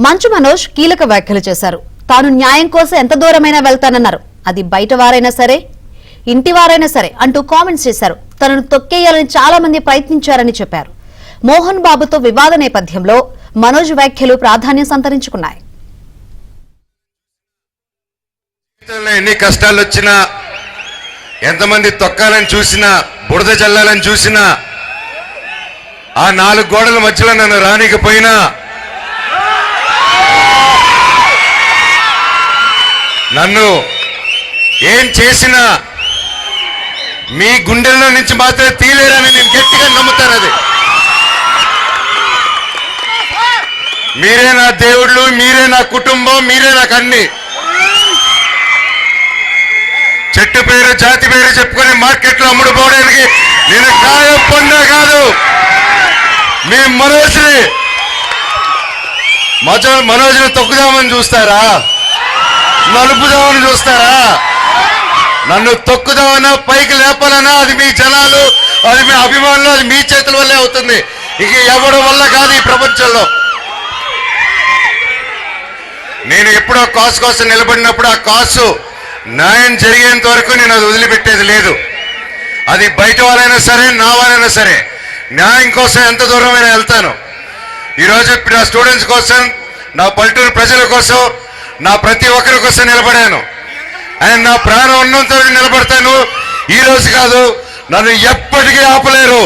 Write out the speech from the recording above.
మంచు మనోజ్ కీలక వ్యాఖ్యలు చేశారు. తాను న్యాయం కోసం ఎంత దూరమైనా వెళ్తానన్నారు. అది బయట వారైనా సరే, ఇంటి వారైనా సరే అంటూ కామెంట్స్ చేశారు. తనను తొక్కేయాలని చాలా మంది ప్రయత్నించారని చెప్పారు. మోహన్ బాబుతో వివాద నేపథ్యంలో మనోజ్ వ్యాఖ్యలు ప్రాధాన్యం సంతరించుకున్నాయి. ఎన్ని కష్టాలు వచ్చినా, ఎంతమంది తొక్కాలని చూసినా, బురద జల్లాలని చూసినా, ఆ 4 గోడల మధ్యలో నన్ను రానికపోయినా, నన్ను ఏం చేసినా మీ గుండెల్లో నుంచి మాత్రమే తీలేరని నేను గట్టిగా నమ్ముతాను. అది మీరే నా దేవుళ్ళు, మీరే నా కుటుంబం, మీరే నాకు అన్ని. చెట్టు పేరు జాతి పేరు చెప్పుకొని మార్కెట్లో అమ్ముడుపోవడానికి నేను కాయం పొందా కాదు. మేము మనోజ్ని తొక్కుదామని చూస్తారా? నలుపుదామని చూస్తారా? నన్ను తొక్కుదామన్నా, పైకి లేపాలన్నా అది మీ జనాలు, అది మీ అభిమానులు, అది మీ చేతుల వల్లే అవుతుంది. ఇక ఎవరి వల్ల కాదు ఈ ప్రపంచంలో. నేను ఎప్పుడో కాసు కోసం నిలబడినప్పుడు ఆ కాసు న్యాయం జరిగేంత వరకు నేను అది వదిలిపెట్టేది లేదు. అది బయట వాళ్ళైనా సరే, నా వాళ్ళైనా సరే, న్యాయం కోసం ఎంత దూరమైనా వెళ్తాను. ఈరోజు నా స్టూడెంట్స్ కోసం, నా పల్లెటూరు ప్రజల కోసం, నా ప్రతి ఒక్కరి కోసం నిలబడాను. అండ్ నా ప్రాణం ఉన్నంత నిలబడతాను. ఈ రోజు కాదు, నన్ను ఎప్పటికీ ఆపలేరు.